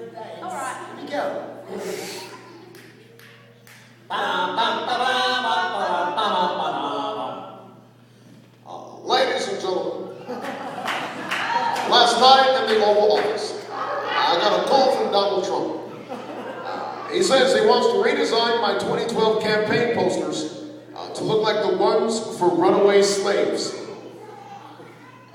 All right. Here we go. Ladies and gentlemen, last night in the Oval Office, I got a call from Donald Trump. He says he wants to redesign my 2012 campaign posters to look like the ones for runaway slaves.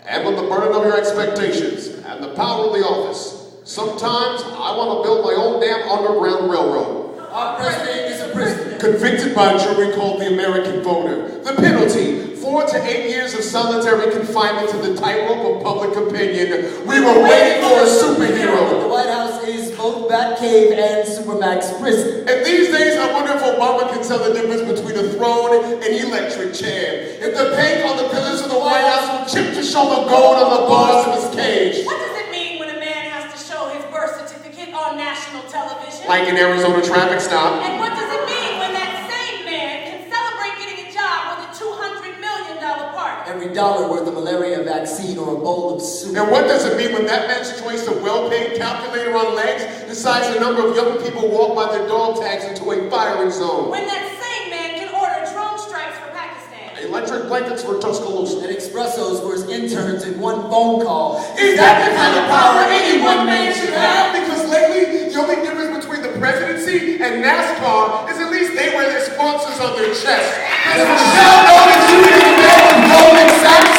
And with the burden of your expectations and the power of the office, sometimes I want to build my own damn underground railroad. Our president is a prisoner. Convicted by a jury called the American voter. The penalty, 4 to 8 years of solitary confinement to the tightrope of public opinion. We were waiting for a superhero. The White House is both Batcave and Supermax prison. And these days, I wonder if Obama can tell the difference between a throne and electric chair. If the paint on the pillars of the White House will chip to show the gold on the bars of his cage. What does it mean when a man has to show his birth certificate on national television? Like an Arizona traffic stop. And what does it mean when that same man can celebrate getting a job with a $200 million party? Every dollar worth of malaria vaccine or a bowl of soup. And what does it mean when that man's choice of well-paid calculator on legs decides the number of young people walk by their dog tags into a firing zone? When that same man can order drone strikes for Pakistan. Electric blankets for Tuscaloosa. And espressos for his interns in one phone call. Is that the kind of power any one man should have? Because lately, the only difference between the presidency and NASCAR is at least they wear their sponsors on their chest. Does Michelle know that you need a man with Goldman Sachs?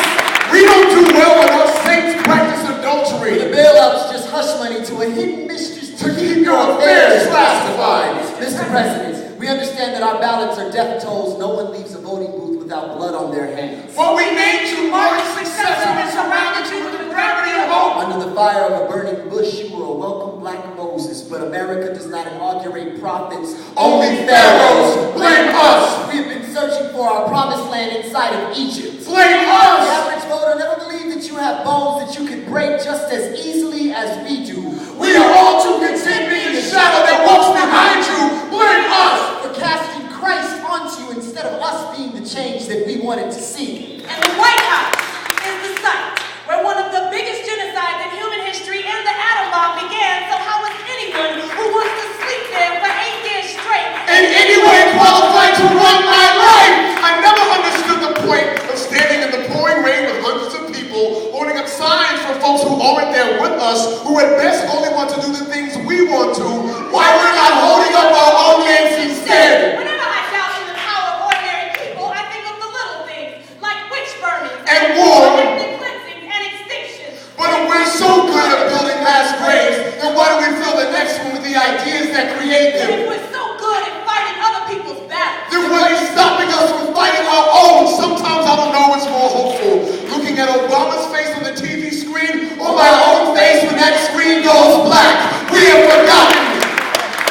We don't do well when our saints practice adultery. The bailout's just hush money to a hidden mistress To keep your affairs classified. Mr. President, we understand that our ballots are death tolls. No one leaves a voting booth without blood on their hands. But we named you Mark's successor and surrounded you with the gravity of hope. Under the fire of a burning bush, you were a welcome black Moses. But America does not inaugurate prophets, Only pharaohs. Blame us. We have been searching for our promised land inside of Egypt. Blame The us. average voter never believed that you have bones that you could break just as easily as we do. We are all too content being the shadow that walks behind you. Blame us. For casting Christ onto you instead of us being the change that we wanted to see. And the White House is the site where one of the biggest genocides in human history and the atom bomb began. So how is anyone who wants to sleep there for 8 years straight In any way qualified to run my life? I never understood the point of standing in the pouring rain with hundreds of people, holding up signs for folks who aren't there with us, who at best only want to do the things we want to, why we're not holding up our own hands instead. Whenever I doubt in the power of ordinary people, I think of the little things, like witch burnings, And war. ethnic cleansing, and extinction. But if we're so good at building mass graves, then why do we fill the next one with the ideas that create And if them? we're so good at fighting other people's battles, Then what is stopping us from fighting our own? Sometimes I don't know what's more hopeful. Looking at Obama's face on the TV screen or my own face when that screen goes black. We have forgotten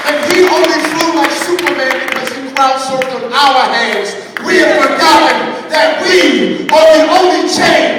that he only flew like Superman because he crowd surfed on our hands. We have forgotten that we are the only change